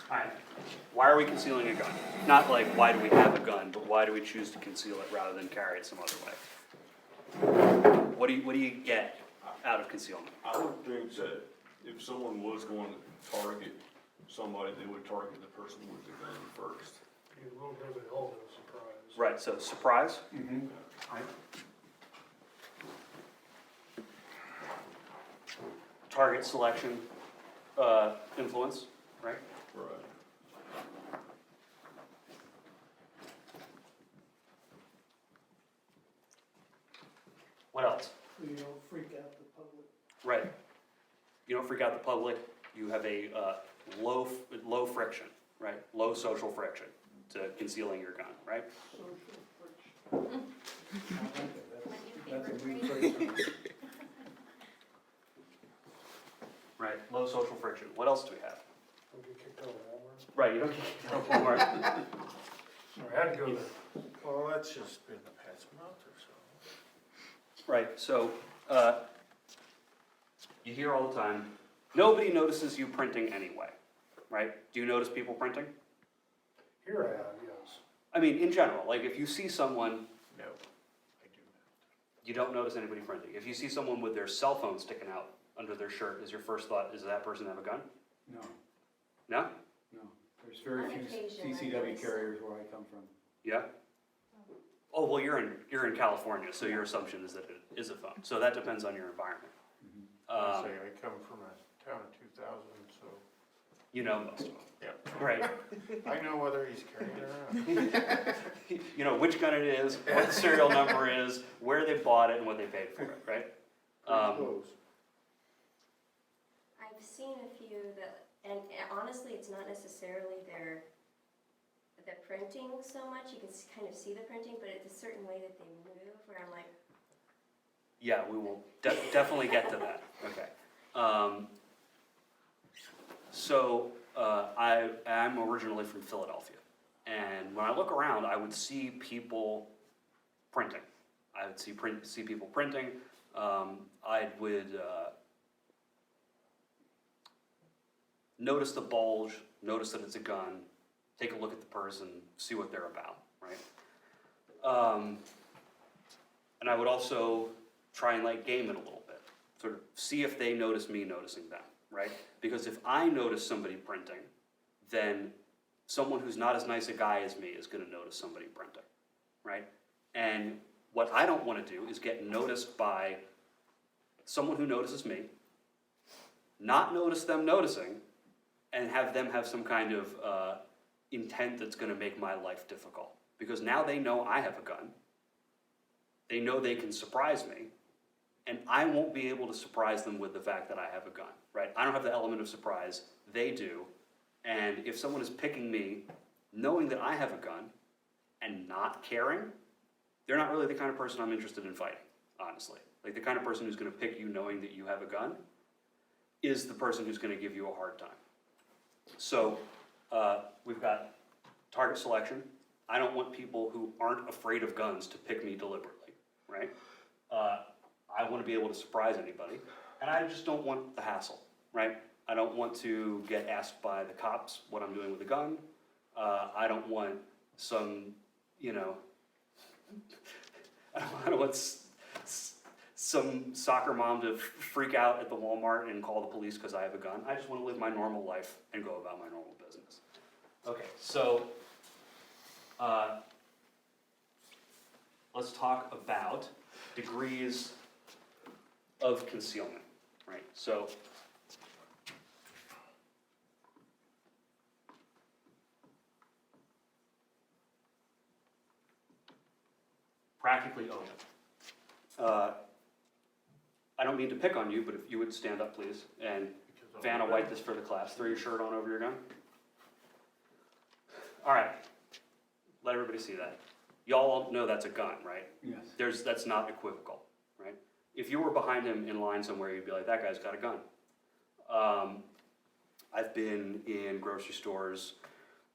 Alright, why are we concealing a gun? Not like, why do we have a gun, but why do we choose to conceal it rather than carry it some other way? What do you get out of concealment? I would think that if someone was going to target somebody, they would target the person with the gun first. You won't have an element of surprise. Right, so surprise. Right. Target selection, influence, right? Right. What else? So you don't freak out the public. Right. You don't freak out the public. You have a low friction, right? Low social friction to concealing your gun, right? Social friction. That's a weak phrase. Right. Low social friction. What else do we have? Don't get kicked out of Walmart. Right. You don't get kicked out of Walmart. Sorry, I had to go there. Well, that's just been the past month or so. Right. So you hear all the time. Nobody notices you printing anyway, right? Do you notice people printing? Here I have, yes. I mean, in general, like if you see someone, No, I do not. you don't notice anybody printing. If you see someone with their cell phone sticking out under their shirt, is your first thought, is that person have a gun? No, No? no. There's very On few occasion, I CCW notice. carriers where I come from. Yeah? Oh, well, you're in California, so your assumption is that it is a phone. So that depends on your environment. I say I come from a town of 2,000, so. You know most of them. Yeah. Right. I know whether he's carrying it around. You know which gun it is, what the serial number is, where they bought it, and what they paid for it, right? Close. I've seen a few that, and honestly, it's not necessarily the printing so much. You can kind of see the printing, but it's a certain way that they move where I'm like, Yeah, we will definitely get to that. Okay. I'm originally from Philadelphia, and when I look around, I would see people printing. I would see people printing. I would notice the bulge, notice that it's a gun, take a look at the person, see what they're about, right? And I would also try and like game it a little bit, sort of see if they notice me noticing them, right? Because if I notice somebody printing, then someone who's not as nice a guy as me is going to notice somebody printing, right? And what I don't want to do is get noticed by someone who notices me, not notice them noticing, and have them have some kind of intent that's going to make my life difficult. Because now they know I have a gun, they know they can surprise me, and I won't be able to surprise them with the fact that I have a gun, right? I don't have the element of surprise, they do, and if someone is picking me knowing that I have a gun and not caring, they're not really the kind of person I'm interested in fighting, honestly. Like the kind of person who's going to pick you knowing that you have a gun is the person who's going to give you a hard time. So we've got target selection. I don't want people who aren't afraid of guns to pick me deliberately, right? I want to be able to surprise anybody, and I just don't want the hassle, right? I don't want to get asked by the cops what I'm doing with a gun. I don't want some, I don't want some soccer mom to freak out at the Walmart and call the police because I have a gun. I just want to live my normal life and go about my normal business. Okay, so let's talk about degrees of concealment, right? So practically open. I don't mean to pick on you, but if you would stand up, please, and Vanna, wipe this for the class. Throw your shirt on over your gun. All right, let everybody see that. Y'all know that's a gun, right? Yes. That's not equivocal, right? If you were behind him in line somewhere, you'd be like, that guy's got a gun. I've been in grocery stores,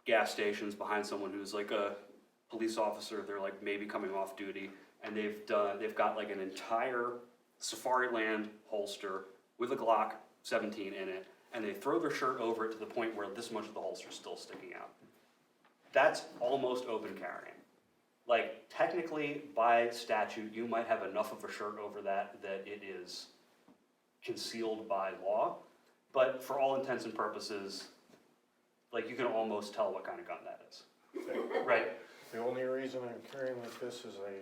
gas stations, behind someone who's like a police officer. They're like maybe coming off duty, and they've got like an entire Safariland holster with a Glock 17 in it, and they throw their shirt over it to the point where this much of the holster is still sticking out. That's almost open carrying. Like, technically, by statute, you might have enough of a shirt over that it is concealed by law, but for all intents and purposes, like, you can almost tell what kind of gun that is, right? The only reason I'm carrying like this is I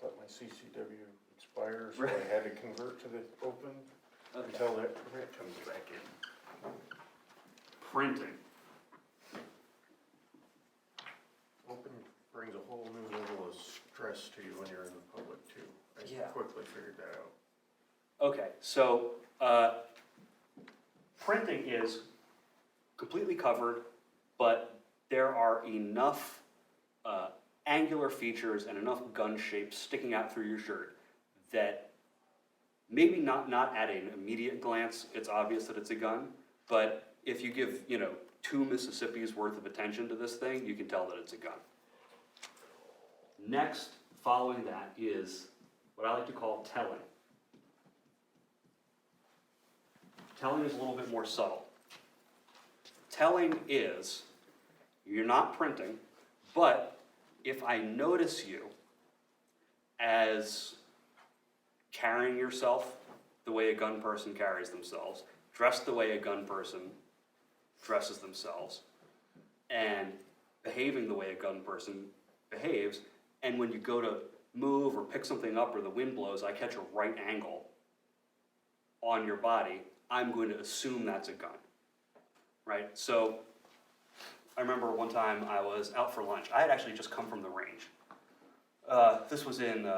let my CCW expire, so Right. I had to convert to the open until that permit comes back in. Printing. Open brings a whole new level of stress to you when you're in the public too. I Yeah. quickly figured that out. Okay, so printing is completely covered, but there are enough angular features and enough gun shapes sticking out through your shirt that maybe not at an immediate glance it's obvious that it's a gun, but if you give, 2 Mississippis worth of attention to this thing, you can tell that it's a gun. Next, following that, is what I like to call telling. Telling is a little bit more subtle. Telling is, you're not printing, but if I notice you as carrying yourself the way a gun person carries themselves, dressed the way a gun person dresses themselves, and behaving the way a gun person behaves, and when you go to move or pick something up or the wind blows, I catch a right angle on your body, I'm going to assume that's a gun, right? So I remember one time I was out for lunch. I had actually just come from the range. This was in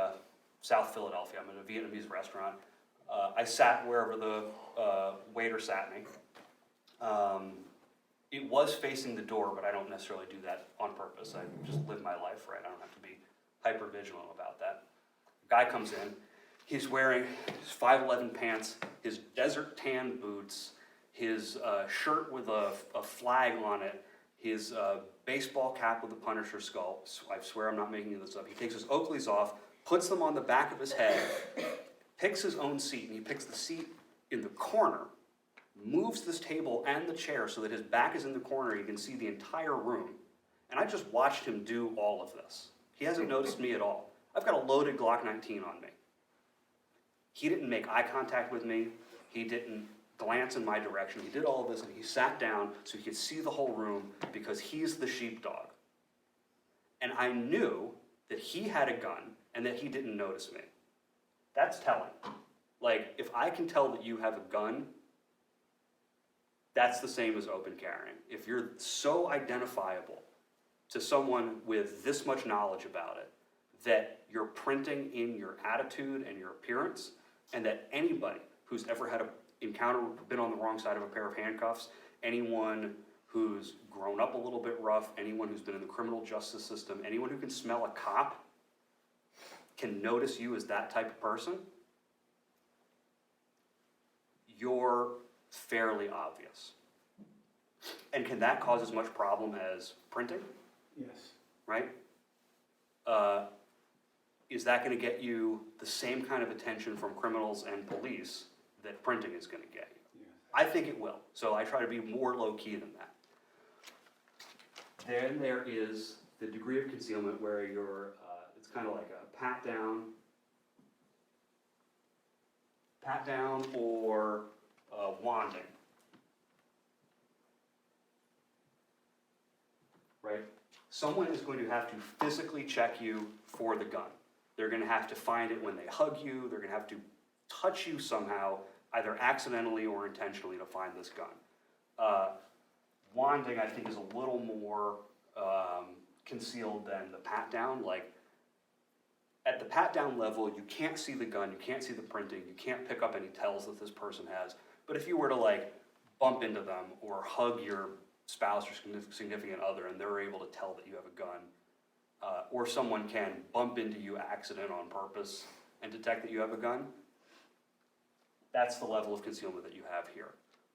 South Philadelphia. I'm in a Vietnamese restaurant. I sat wherever the waiter sat me. It was facing the door, but I don't necessarily do that on purpose. I just live my life right. I don't have to be hyper vigilant about that. Guy comes in. He's wearing his 5'11" pants, his desert tan boots, his shirt with a flag on it, his baseball cap with a Punisher skull. I swear I'm not making this up. He takes his Oakleys off, puts them on the back of his head, picks his own seat, and he picks the seat in the corner, moves this table and the chair so that his back is in the corner, he can see the entire room. And I just watched him do all of this. He hasn't noticed me at all. I've got a loaded Glock 19 on me. He didn't make eye contact with me. He didn't glance in my direction. He did all of this, and he sat down so he could see the whole room because he's the sheepdog. And I knew that he had a gun and that he didn't notice me. That's telling. Like, if I can tell that you have a gun, that's the same as open carrying. If you're so identifiable to someone with this much knowledge about it, that you're printing in your attitude and your appearance, and that anybody who's ever had an encounter, been on the wrong side of a pair of handcuffs, anyone who's grown up a little bit rough, anyone who's been in the criminal justice system, anyone who can smell a cop can notice you as that type of person, you're fairly obvious. And can that cause as much problem as printing, Yes. right? Is that going to get you the same kind of attention from criminals and police that printing is going to get you? Yes. I think it will. So I try to be more low-key than that. Then there is the degree of concealment where you're, it's kind of like a pat down or wanding. Right? Someone is going to have to physically check you for the gun. They're going to have to find it when they hug you. They're going to have to touch you somehow, either accidentally or intentionally, to find this gun. Wanding, I think, is a little more concealed than the pat-down. Like, at the pat-down level, you can't see the gun, you can't see the printing, you can't pick up any tells that this person has. But if you were to, like, bump into them or hug your spouse or significant other and they're able to tell that you have a gun, or someone can bump into you accident on purpose and detect that you have a gun, that's the level of concealment that you have here.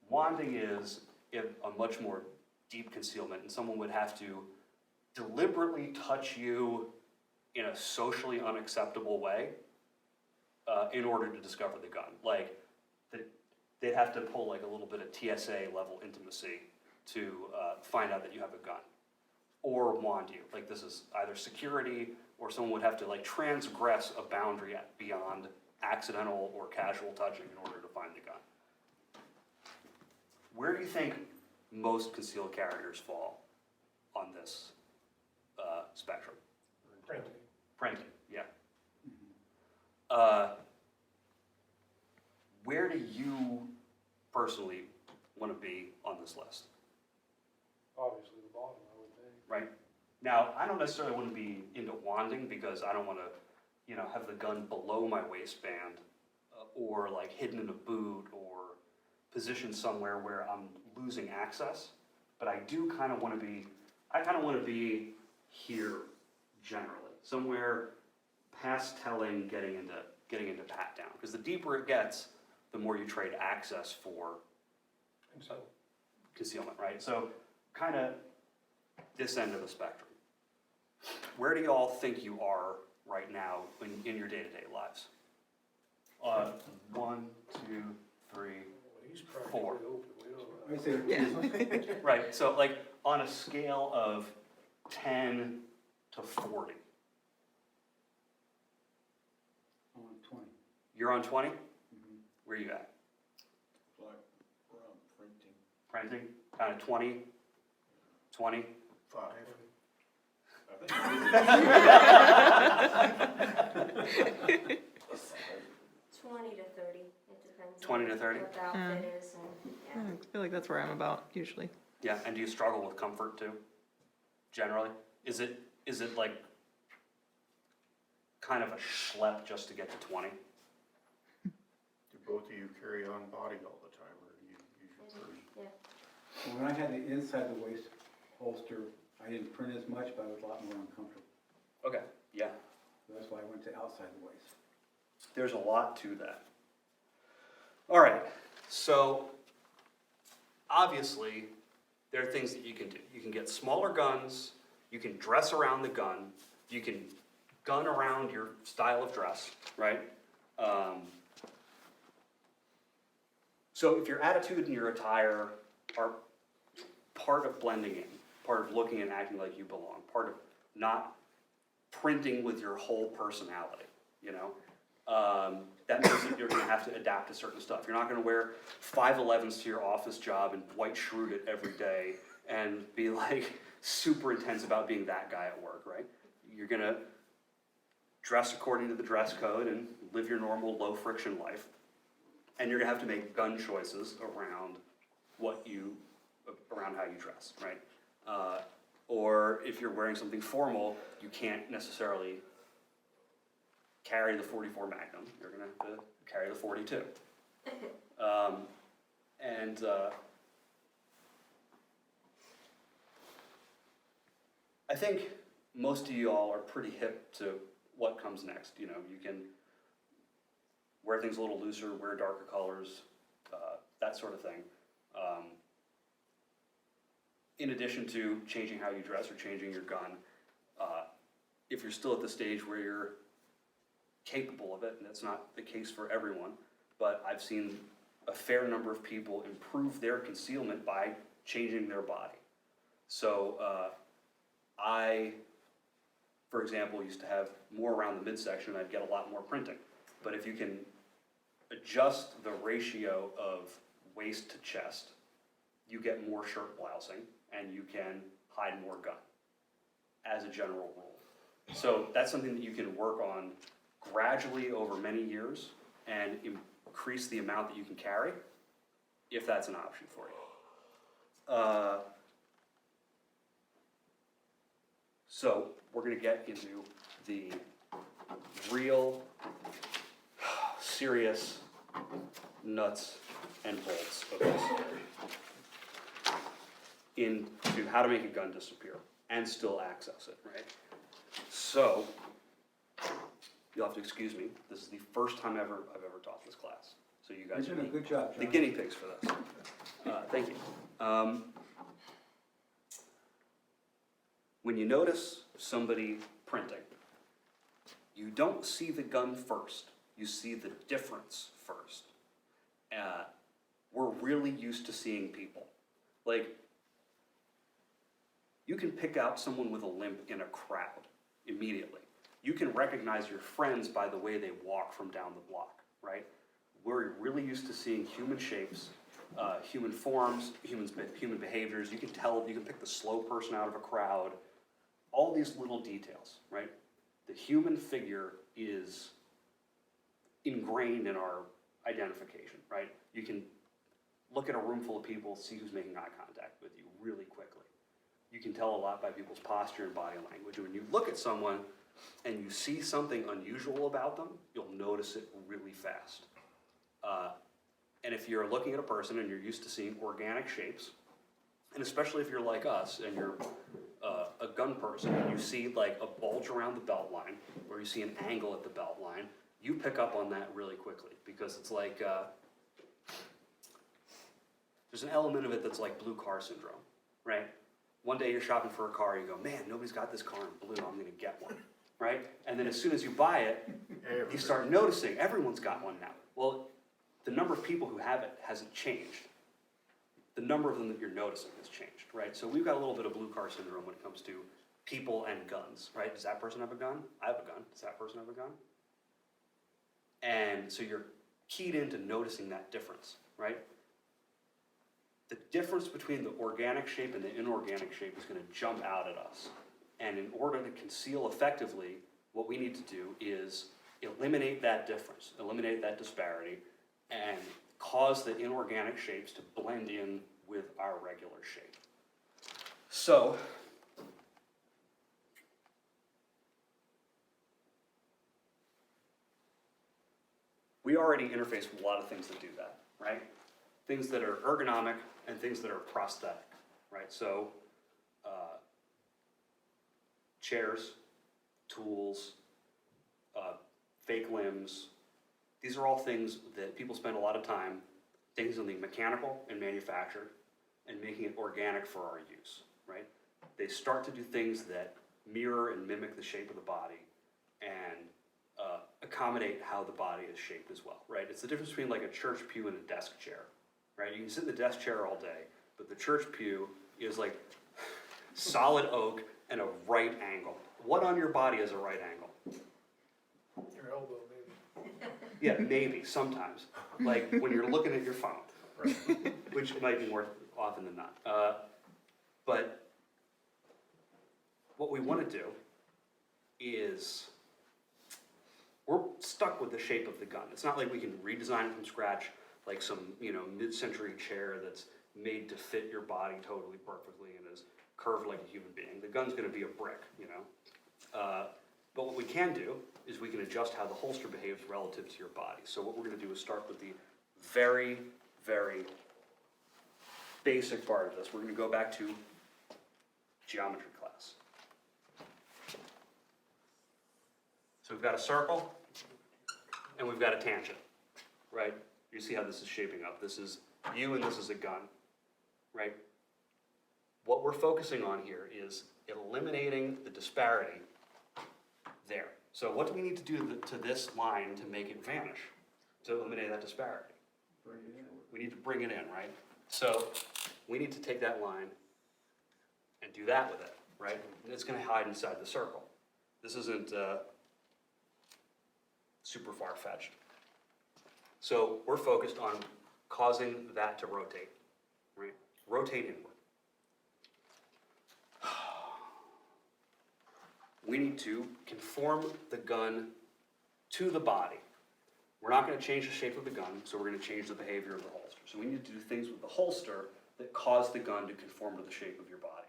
Wanding is a much more deep concealment, and someone would have to deliberately touch you in a socially unacceptable way in order to discover the gun. Like, they'd have to pull like a little bit of TSA level intimacy to find out that you have a gun. Or wand you, like this is either security or someone would have to like transgress a boundary beyond accidental or casual touching in order to find the gun. Where do you think most concealed carriers fall on this spectrum? Printing. Printing, yeah. Where do you personally want to be on this list? Obviously the bottom, I would think. Right? Now, I don't necessarily want to be into wanding because I don't want to, have the gun below my waistband or like hidden in a boot or positioned somewhere where I'm losing access. But I do kind of want to be, I here generally, somewhere past telling, getting into pat down. Because the deeper it gets, the more you trade access for And so, concealment, right? So kind of this end of the spectrum. Where do y'all think you are right now in your day-to-day lives? 1, 2, 3. he's practically Four. open, we don't I say, Right, so like on a scale of 10 to 40. I'm on 20. You're on 20? Mhm. Where are you at? Like, around printing. Printing? Kind of 20? 20? 5. I think 20 to 30, it depends. 20 on to 30? What the outfit is and, I feel like that's where I'm about usually. Yeah, and do you struggle with comfort too? Generally? Is it like kind of a schlep just to get to 20? Do both of you carry on body all the time, or do you use your purse? yeah. When I had the inside the waist holster, I didn't print as much, but I was a lot more uncomfortable. Okay, yeah. So that's why I went to outside the waist. There's a lot to that. All right, so obviously there are things that you can do. You can get smaller guns, you can dress around the gun, you can gun around your style of dress, right? So if your attitude and your attire are part of blending in, part of looking and acting like you belong, part of not printing with your whole personality, that means that you're gonna have to adapt to certain stuff. You're not gonna wear 511s to your office job and white shroot it every day and be like super intense about being that guy at work, right? You're gonna dress according to the dress code and live your normal low friction life. And you're gonna have to make gun choices around around how you dress, right? Or if you're wearing something formal, you can't necessarily carry the 44 Magnum. You're gonna have to carry the 42. I think most of y'all are pretty hip to what comes next. You can wear things a little looser, wear darker colors, that sort of thing. In addition to changing how you dress or changing your gun, if you're still at the stage where you're capable of it, and that's not the case for everyone, but I've seen a fair number of people improve their concealment by changing their body. So I, for example, used to have more around the midsection, I'd get a lot more printing. But if you can adjust the ratio of waist to chest, you get more shirt blousing and you can hide more gun, as a general rule. So that's something that you can work on gradually over many years and increase the amount that you can carry, if that's an option for you. So we're gonna get into the real serious nuts and bolts of this, into how to make a gun disappear and still access it, right? So, you'll have to excuse me, this is the first time I've ever taught this class, so you guys You're are doing a good job, the John. guinea pigs for this. Thank you. When you notice somebody printing, you don't see the gun first, you see the difference first. we're really used to seeing people. Like, you can pick out someone with a limp in a crowd immediately. You can recognize your friends by the way they walk from down the block, right? We're really used to seeing human shapes, human forms, human behaviors. You can tell, you can pick the slow person out of a crowd. All these little details, right? The human figure is ingrained in our identification, right? You can look at a room full of people, see who's making eye contact with you really quickly. You can tell a lot by people's posture and body language. When you look at someone and you see something unusual about them, you'll notice it really fast. And if you're looking at a person and you're used to seeing organic shapes, and especially if you're like us and you're a gun person and you see like a bulge around the belt line or you see an angle at the belt line, you pick up on that really quickly because it's like, there's an element of it that's like blue car syndrome, right? One day you're shopping for a car, you go, man, nobody's got this car in blue, I'm gonna get one, right? And then as soon as you buy it, you start noticing everyone's got one now. Well, the number of people who have it hasn't changed. The number of them that you're noticing has changed, right? So we've got a little bit of blue car syndrome when it comes to people and guns, right? Does that person have a gun? I have a gun. Does that person have a gun? And so you're keyed into noticing that difference, right? The difference between the organic shape and the inorganic shape is going to jump out at us. And in order to conceal effectively, what we need to do is eliminate that difference, eliminate that disparity, and cause the inorganic shapes to blend in with our regular shape. So, we already interface with a lot of things that do that, right? Things that are ergonomic and things that are prosthetic, right? So, chairs, tools, fake limbs, these are all things that people spend a lot of time thinking something mechanical and manufactured and making it organic for our use, right? They start to do things that mirror and mimic the shape of the body and accommodate how the body is shaped as well, right? It's the difference between like a church pew and a desk chair, right? You can sit in the desk chair all day, but the church pew is like solid oak and a right angle. What on your body is a right angle? Your elbow, maybe. Yeah, maybe, sometimes. Like when you're looking at your phone, which might be more often than not. But what we want to do is, we're stuck with the shape of the gun. It's not like we can redesign it from scratch, like some, mid-century chair that's made to fit your body totally perfectly and is curved like a human being. The gun's gonna be a brick, But what we can do is we can adjust how the holster behaves relative to your body. So what we're gonna do is start with the very, very basic part of this. We're gonna go back to geometry class. So we've got a circle and we've got a tangent, right? You see how this is shaping up. This is you and this is a gun, right? What we're focusing on here is eliminating the disparity there. So what do we need to do to this line to make it vanish, to eliminate that disparity? Bring it in. We need to bring it in, right? So we need to take that line and do that with it, right? And it's gonna hide inside the circle. This isn't super far-fetched. So we're focused on causing that to rotate, right? Rotate inward. We need to conform the gun to the body. We're not going to change the shape of the gun, so we're going to change the behavior of the holster. So we need to do things with the holster that cause the gun to conform to the shape of your body.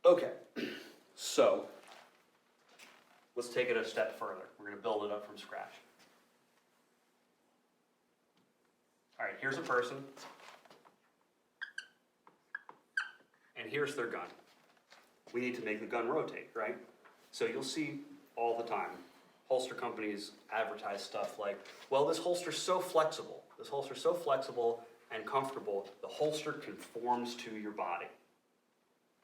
Okay, so let's take it a step further. We're going to build it up from scratch. All right, here's a person, and here's their gun. We need to make the gun rotate, right? So you'll see all the time, holster companies advertise stuff like, well, this holster's so flexible. This holster's so flexible and comfortable, the holster conforms to your body.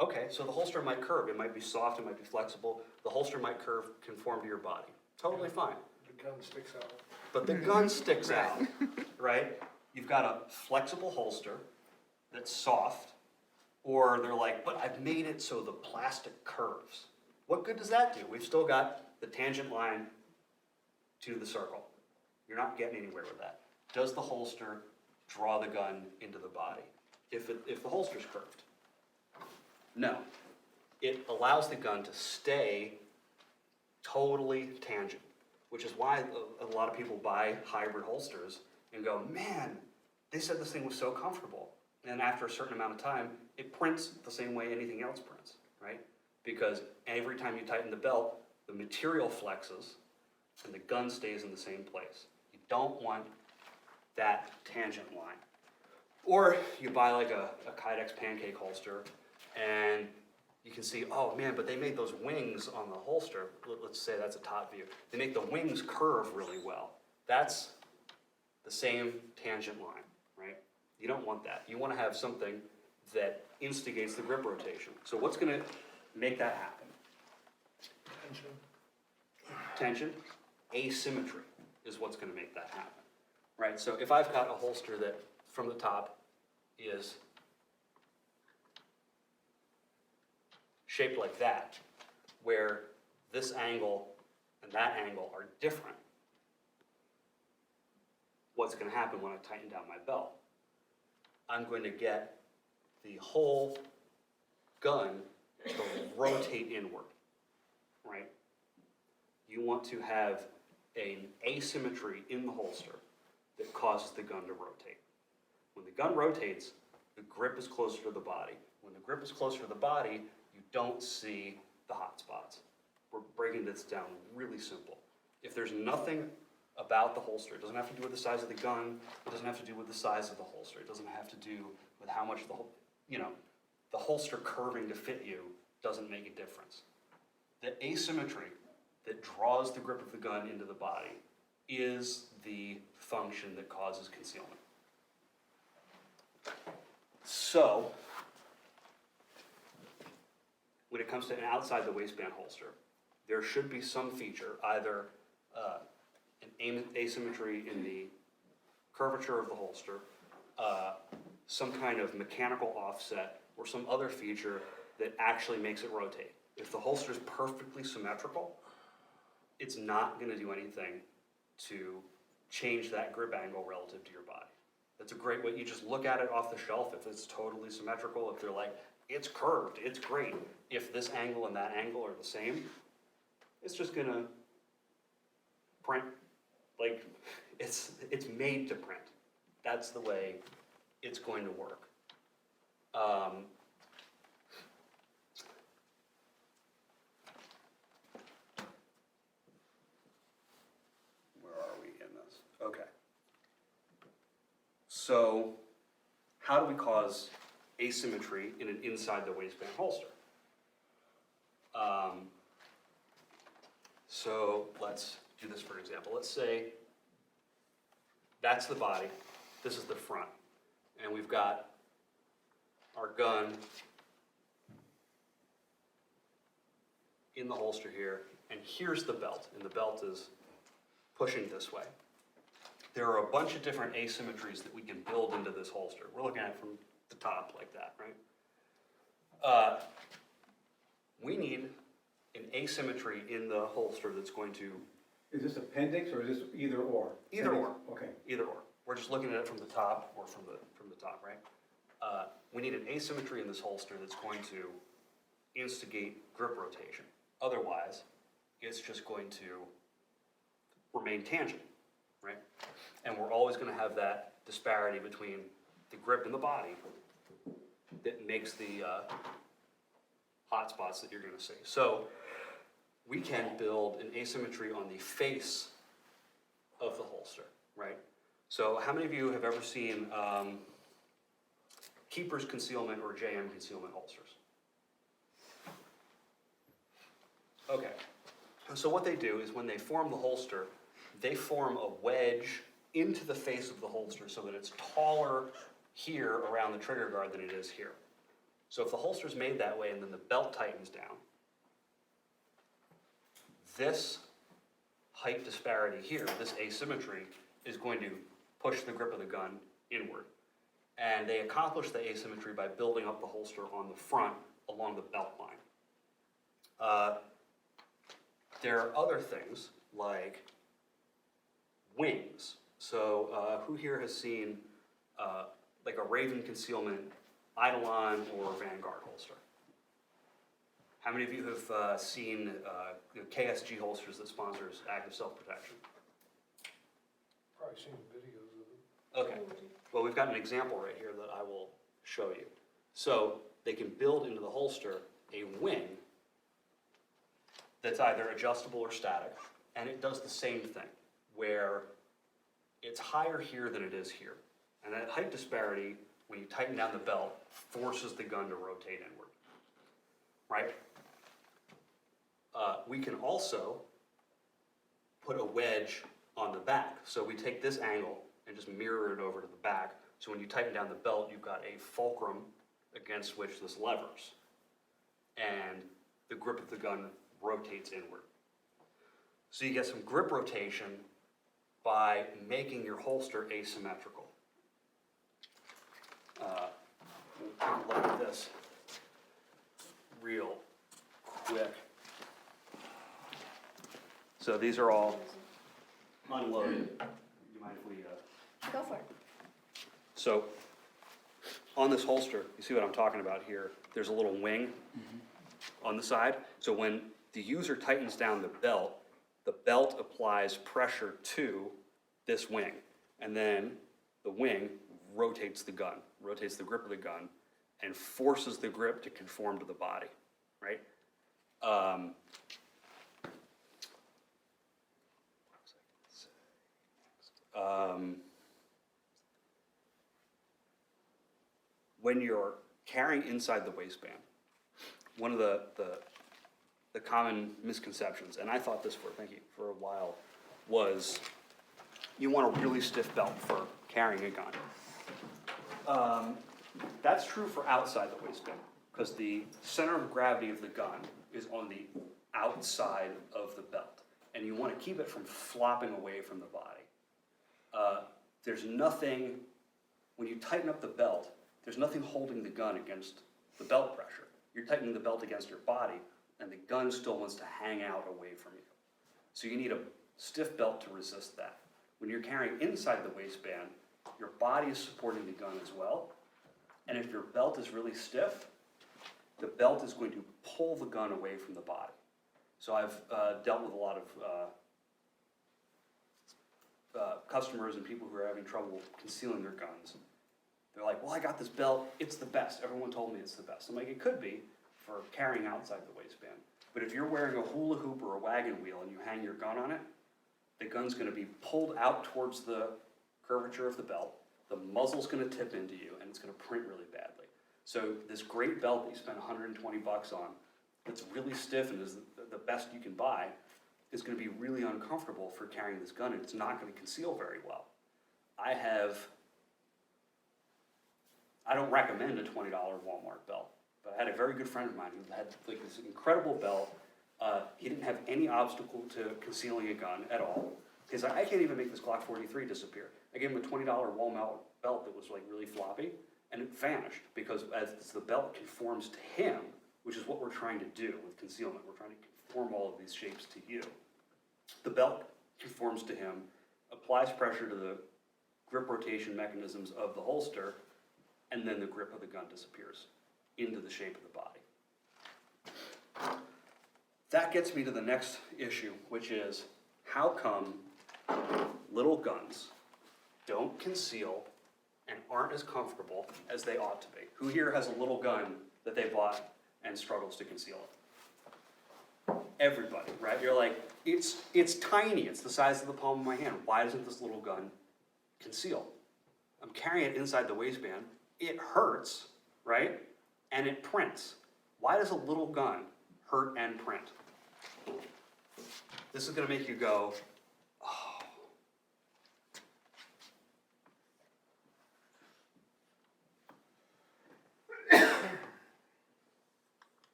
Okay, so the holster might curve. It might be soft, it might be flexible. The holster might conform to your body. Totally fine. The gun sticks out. But the gun sticks out. right? You've got a flexible holster that's soft, or they're like, but I've made it so the plastic curves. What good does that do? We've still got the tangent line to the circle. You're not getting anywhere with that. Does the holster draw the gun into the body if the holster's curved? No. It allows the gun to stay totally tangent, which is why a lot of people buy hybrid holsters and go, man, they said this thing was so comfortable. And after a certain amount of time, it prints the same way anything else prints, right? Because every time you tighten the belt, the material flexes and the gun stays in the same place. You don't want that tangent line. Or you buy like a Kydex pancake holster and you can see, oh man, but they made those wings on the holster. Let's say that's a top view. They make the wings curve really well. That's the same tangent line, right? You don't want that. You want to have something that instigates the grip rotation. So what's going to make that happen? Tension. Asymmetry is what's going to make that happen, right? So if I've got a holster that from the top is shaped like that, where this angle and that angle are different, what's going to happen when I tighten down my belt? I'm going to get the whole gun to rotate inward, right? You want to have an asymmetry in the holster that causes the gun to rotate. When the gun rotates, the grip is closer to the body. When the grip is closer to the body, you don't see the hot spots. We're breaking this down really simple. If there's nothing about the holster, it doesn't have to do with the size of the gun, it doesn't have to do with the size of the holster, it doesn't have to do with how much the holster curving to fit you doesn't make a difference. The asymmetry that draws the grip of the gun into the body is the function that causes concealment. So, when it comes to an outside the waistband holster, there should be some feature, either an asymmetry in the curvature of the holster, some kind of mechanical offset, or some other feature that actually makes it rotate. If the holster is perfectly symmetrical, it's not going to do anything to change that grip angle relative to your body. That's a great way. You just look at it off the shelf. If it's totally symmetrical, if they're like, it's curved, it's great. If this angle and that angle are the same, it's just going to print like it's made to print. That's the way it's going to work. Where are we in this? Okay. So, how do we cause asymmetry in an inside the waistband holster? So let's do this for example. Let's say that's the body, this is the front, and we've got our gun in the holster here, and here's the belt, and the belt is pushing this way. There are a bunch of different asymmetries that we can build into this holster. We're looking at it from the top like that, right? We need an asymmetry in the holster that's going to... Is this appendix or is this either or? Either or. Okay. Either or. We're just looking at it from the top or from the top, right? We need an asymmetry in this holster that's going to instigate grip rotation. Otherwise, it's just going to remain tangent, right? And we're always going to have that disparity between the grip and the body that makes the hot spots that you're going to see. So we can build an asymmetry on the face of the holster, right? So how many of you have ever seen Keeper's Concealment or JM Concealment holsters? Okay, so what they do is when they form the holster, they form a wedge into the face of the holster so that it's taller here around the trigger guard than it is here. So if the holster's made that way and then the belt tightens down, this height disparity here, this asymmetry, is going to push the grip of the gun inward. And they accomplish the asymmetry by building up the holster on the front along the belt line. There are other things like wings. So who here has seen like a Raven Concealment Eidolon or Vanguard holster? How many of you have seen the KSG holsters that sponsors active self-protection? Probably seen videos of it. Okay, well, we've got an example right here that I will show you. So they can build into the holster a wing that's either adjustable or static, and it does the same thing, where it's higher here than it is here. And that height disparity, when you tighten down the belt, forces the gun to rotate inward, right? We can also put a wedge on the back. So we take this angle and just mirror it over to the back. So when you tighten down the belt, you've got a fulcrum against which this levers. And the grip of the gun rotates inward. So you get some grip rotation by making your holster asymmetrical. We'll take a look at this real quick. So these are all unloaded. You mind if we, Go for it. So on this holster, you see what I'm talking about here? There's a little wing on the side. So when the user tightens down the belt applies pressure to this wing. And then the wing rotates the gun, rotates the grip of the gun, and forces the grip to conform to the body, right? When you're carrying inside the waistband, one of the common misconceptions, and I thought this for a while, was you want a really stiff belt for carrying a gun. That's true for outside the waistband, because the center of gravity of the gun is on the outside of the belt, and you want to keep it from flopping away from the body. There's nothing, when you tighten up the belt, there's nothing holding the gun against the belt pressure. You're tightening the belt against your body, and the gun still wants to hang out away from you. So you need a stiff belt to resist that. When you're carrying inside the waistband, your body is supporting the gun as well. And if your belt is really stiff, the belt is going to pull the gun away from the body. So I've dealt with a lot of customers and people who are having trouble concealing their guns. They're like, well, I got this belt, it's the best. Everyone told me it's the best. I'm like, it could be for carrying outside the waistband. But if you're wearing a hula hoop or a wagon wheel and you hang your gun on it, the gun's gonna be pulled out towards the curvature of the belt, the muzzle's gonna tip into you, and it's gonna print really badly. So this great belt that you spend 120 bucks on, that's really stiff and is the best you can buy, is gonna be really uncomfortable for carrying this gun, and it's not gonna conceal very well. I don't recommend a $20 Walmart belt, but I had a very good friend of mine who had like this incredible belt. He didn't have any obstacle to concealing a gun at all. Because I can't even make this Glock 43 disappear. I gave him a $20 Walmart belt that was like really floppy, and it vanished because as the belt conforms to him, which is what we're trying to do with concealment, we're trying to conform all of these shapes to you. The belt conforms to him, applies pressure to the grip rotation mechanisms of the holster, and then the grip of the gun disappears into the shape of the body. That gets me to the next issue, which is how come little guns don't conceal and aren't as comfortable as they ought to be? Who here has a little gun that they bought and struggles to conceal it? Everybody, right? You're like, it's tiny, it's the size of the palm of my hand. Why doesn't this little gun conceal? I'm carrying it inside the waistband. It hurts, right? And it prints. Why does a little gun hurt and print? This is gonna make you go, oh.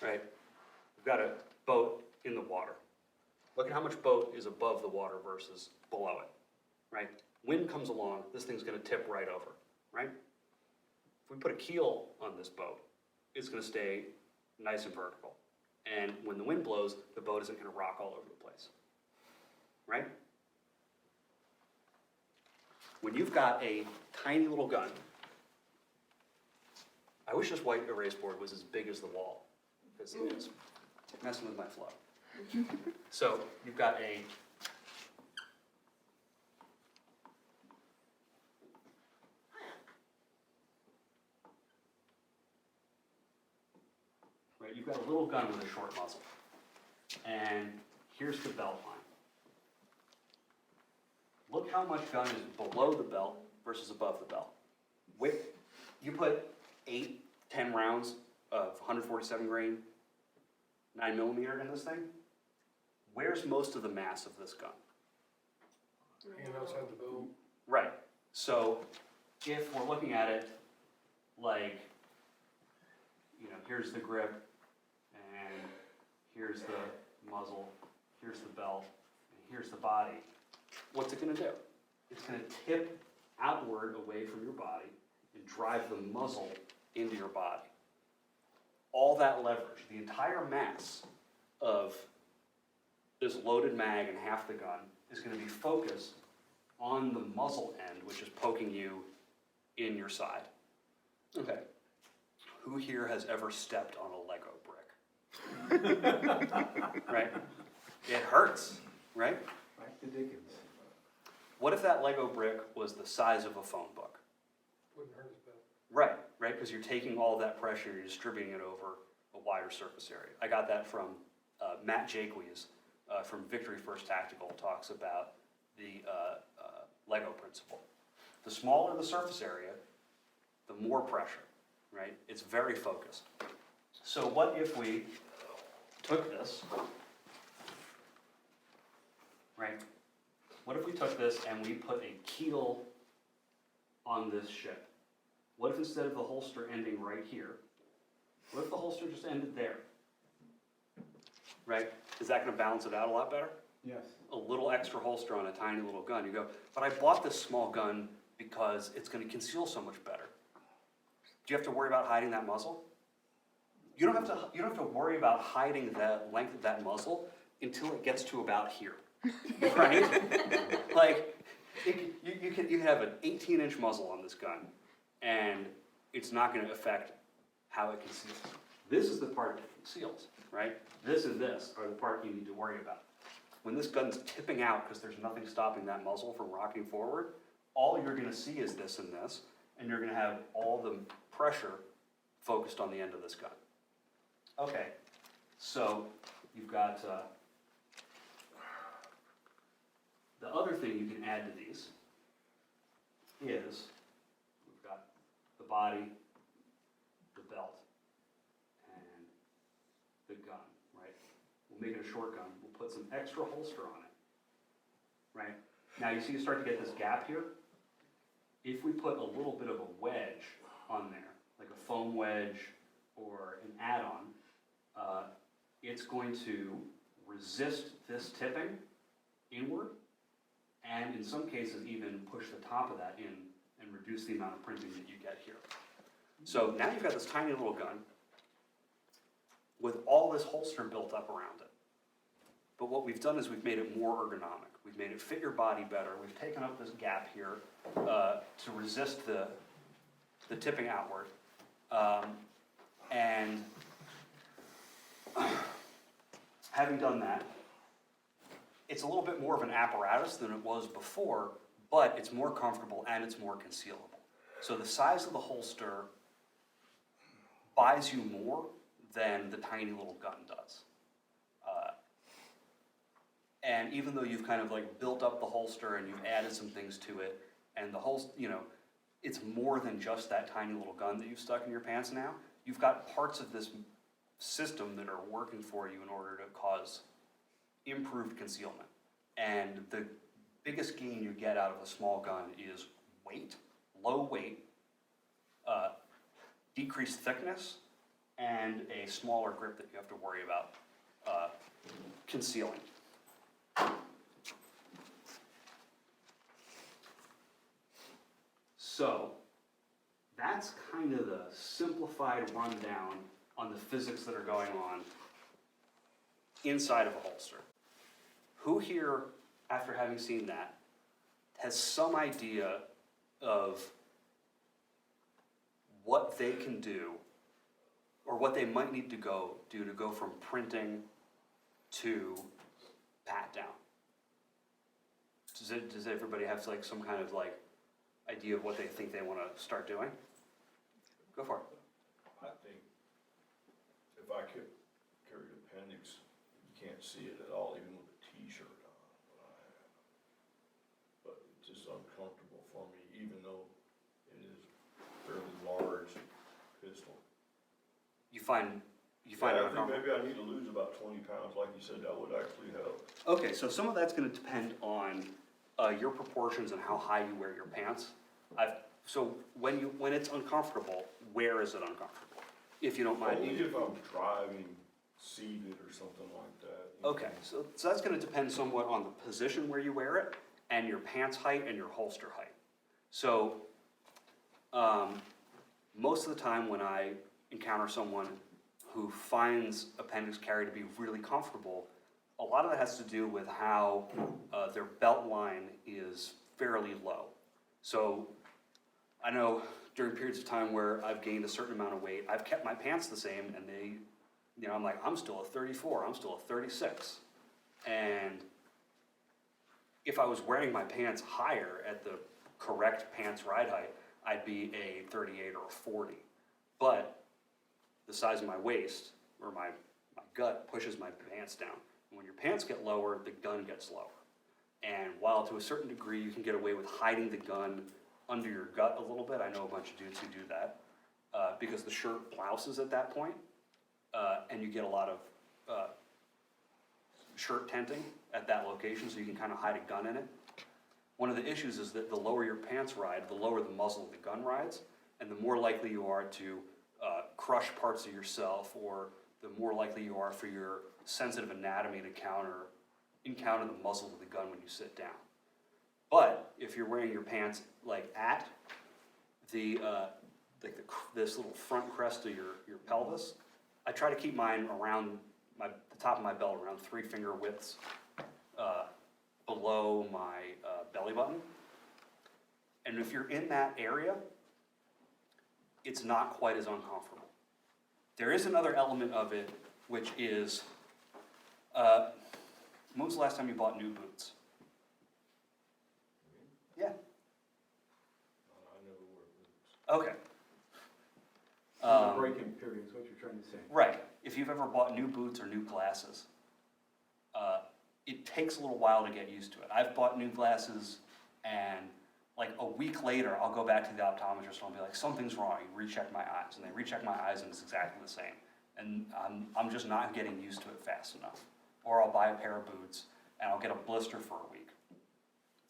Right? We've got a boat in the water. Look at how much boat is above the water versus below it, right? Wind comes along, this thing's gonna tip right over, right? If we put a keel on this boat, it's gonna stay nice and vertical. And when the wind blows, the boat isn't gonna rock all over the place, right? When you've got a tiny little gun, I wish this white erase board was as big as the wall, because it is messing with my flow. So you've got a right, you've got a little gun with a short muzzle. And here's the belt line. Look how much gun is below the belt versus above the belt. You put 8, 10 rounds of 147 grain 9mm in this thing. Where's most of the mass of this gun? And outside the boat. Right. So if we're looking at it like, here's the grip, and here's the muzzle, here's the belt, and here's the body, what's it gonna do? It's gonna tip outward away from your body and drive the muzzle into your body. All that leverage, the entire mass of this loaded mag and half the gun is gonna be focused on the muzzle end, which is poking you in your side. Okay. Who here has ever stepped on a Lego brick? Right? It hurts, right? Back to Dickens. What if that Lego brick was the size of a phone book? Wouldn't hurt as bad. Right, right, because you're taking all that pressure, you're distributing it over a wider surface area. I got that from Matt Jaques from Victory First Tactical, talks about the Lego principle. The smaller the surface area, the more pressure, right? It's very focused. So what if we took this, right? What if we took this and we put a keel on this ship? What if instead of the holster ending right here, what if the holster just ended there? Right? Is that gonna balance it out a lot better? Yes. A little extra holster on a tiny little gun. You go, but I bought this small gun because it's gonna conceal so much better. Do you have to worry about hiding that muzzle? You don't have to worry about hiding the length of that muzzle until it gets to about here, right? Like, you can have an 18-inch muzzle on this gun, and it's not gonna affect how it conceals. This is the part that conceals, right? This and this are the part you need to worry about. When this gun's tipping out because there's nothing stopping that muzzle from rocking forward, all you're gonna see is this and this, and you're gonna have all the pressure focused on the end of this gun. Okay, so you've got, the other thing you can add to these is, we've got the body, the belt, and the gun, right? We'll make it a short gun, we'll put some extra holster on it, right? Now you see you start to get this gap here? If we put a little bit of a wedge on there, like a foam wedge or an add-on, it's going to resist this tipping inward, and in some cases even push the top of that in and reduce the amount of printing that you get here. So now you've got this tiny little gun with all this holster built up around it. But what we've done is we've made it more ergonomic. We've made it fit your body better. We've taken up this gap here to resist the tipping outward. And having done that, it's a little bit more of an apparatus than it was before, but it's more comfortable and it's more concealable. So the size of the holster buys you more than the tiny little gun does. And even though you've kind of like built up the holster and you've added some things to it, and the whole, it's more than just that tiny little gun that you've stuck in your pants now. You've got parts of this system that are working for you in order to cause improved concealment. And the biggest gain you get out of a small gun is weight, low weight, decreased thickness, and a smaller grip that you have to worry about concealing. So that's kind of the simplified rundown on the physics that are going on inside of a holster. Who here, after having seen that, has some idea of what they can do or what they might need to do to go from printing to pat down? Does everybody have like some kind of like idea of what they think they want to start doing? Go for it. I think if I could carry the appendix, you can't see it at all, even with a t-shirt on, what I have. But it's just uncomfortable for me, even though it is fairly large pistol. You find Yeah, it I think uncomfortable? maybe I need to lose about 20 pounds, like you said, that would actually help. Okay, so some of that's going to depend on your proportions and how high you wear your pants. So when it's uncomfortable, where is it uncomfortable? If you don't mind. Only if I'm driving, seated or something like that. you know. Okay, so that's going to depend somewhat on the position where you wear it and your pants height and your holster height. So most of the time when I encounter someone who finds appendix carry to be really comfortable, a lot of that has to do with how their belt line is fairly low. So I know during periods of time where I've gained a certain amount of weight, I've kept my pants the same and they, you know, I'm like, I'm still a 34, I'm still a 36. And if I was wearing my pants higher at the correct pants ride height, I'd be a 38 or a 40. But the size of my waist or my gut pushes my pants down. And when your pants get lower, the gun gets lower. And while to a certain degree you can get away with hiding the gun under your gut a little bit, I know a bunch of dudes who do that, because the shirt blouses at that point, and you get a lot of shirt tenting at that location, so you can kind of hide a gun in it. One of the issues is that the lower your pants ride, the lower the muzzle of the gun rides, and the more likely you are to crush parts of yourself, or the more likely you are for your sensitive anatomy to encounter the muzzle of the gun when you sit down. But if you're wearing your pants like at the this little front crest of your pelvis, I try to keep mine around the top of my belt, around 3 finger widths below my belly button. And if you're in that area, it's not quite as uncomfortable. There is another element of it, which is, when was the last time you bought new boots? Yeah. I never wear boots. Okay. The break-in period is what you're trying to say. Right. If you've ever bought new boots or new glasses, it takes a little while to get used to it. I've bought new glasses, and like a week later, I'll go back to the optometrist and I'll be like, something's wrong. You recheck my eyes, and they recheck my eyes, and it's exactly the same. And I'm just not getting used to it fast enough. Or I'll buy a pair of boots, and I'll get a blister for a week.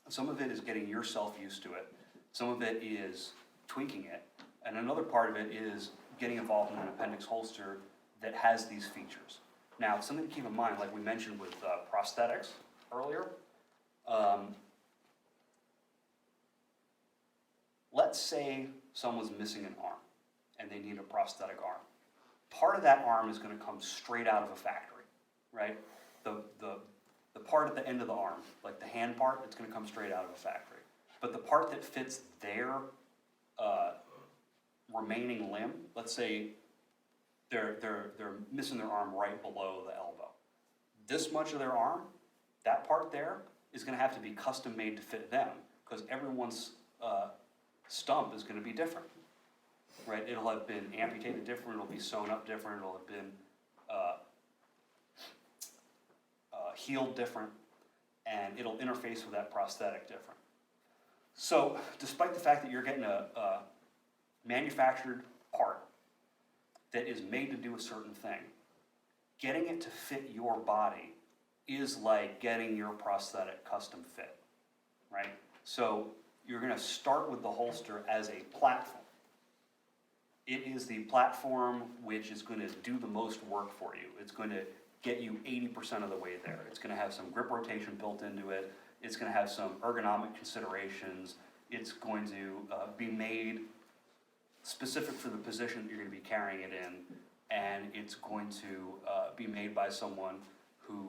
Some of it is getting yourself used to it. Some of it is tweaking it. And another part of it is getting involved in an appendix holster that has these features. Now, something to keep in mind, like we mentioned with prosthetics earlier, let's say someone's missing an arm and they need a prosthetic arm. Part of that arm is going to come straight out of a factory, right? The part at the end of the arm, like the hand part, it's going to come straight out of a factory. But the part that fits their remaining limb, let's say they're missing their arm right below the elbow. This much of their arm, that part there, is going to have to be custom made to fit them, because everyone's stump is going to be different, right? It'll have been amputated different, it'll be sewn up different, it'll have been healed different, and it'll interface with that prosthetic different. So, despite the fact that you're getting a manufactured part that is made to do a certain thing, getting it to fit your body is like getting your prosthetic custom fit, right? So, you're going to start with the holster as a platform. It is the platform which is going to do the most work for you. It's going to get you 80% of the way there. It's going to have some grip rotation built into it. It's going to have some ergonomic considerations. it's going to be made specific for the position that you're going to be carrying it in, and it's going to be made by someone who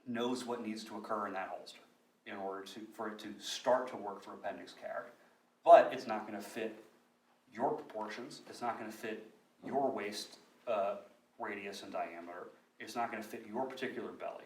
knows what needs to occur in that holster in order for it to start to work for appendix carry. But it's not going to fit your proportions. It's not going to fit your waist radius and diameter. It's not going to fit your particular belly.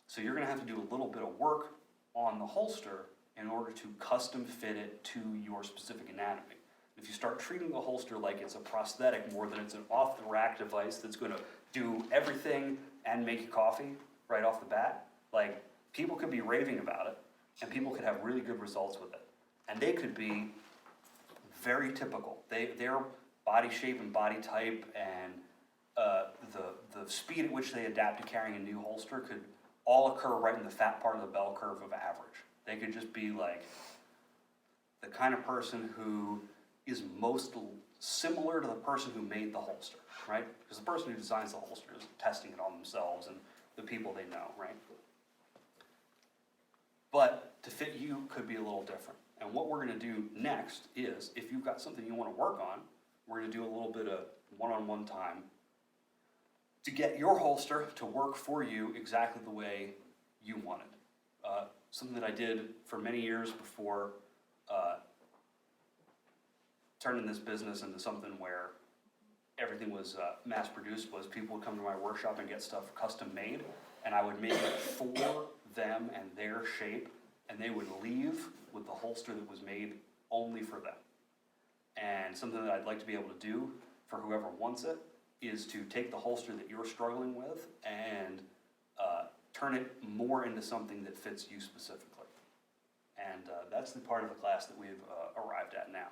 So you're going to have to do a little bit of work on the holster in order to custom fit it to your specific anatomy. If you start treating the holster like it's a prosthetic more than it's an off-the-rack device that's going to do everything and make you coffee right off the bat, like, people could be raving about it, and people could have really good results with it. And they could be very typical. Their body shape and body type and the speed at which they adapt to carrying a new holster could all occur right in the fat part of the bell curve of average. They could just be like the kind of person who is most similar to the person who made the holster, right? Because the person who designs the holster is testing it on themselves and the people they know, right? But to fit you could be a little different. And what we're going to do next is, if you've got something you want to work on, we're going to do a little bit of one-on-one time to get your holster to work for you exactly the way you want it. Something that I did for many years before turning this business into something where everything was mass-produced was people would come to my workshop and get stuff custom-made, and I would make it for them and their shape, and they would leave with the holster that was made only for them. And something that I'd like to be able to do for whoever wants it is to take the holster that you're struggling with and turn it more into something that fits you specifically. And that's the part of the class that we've arrived at now.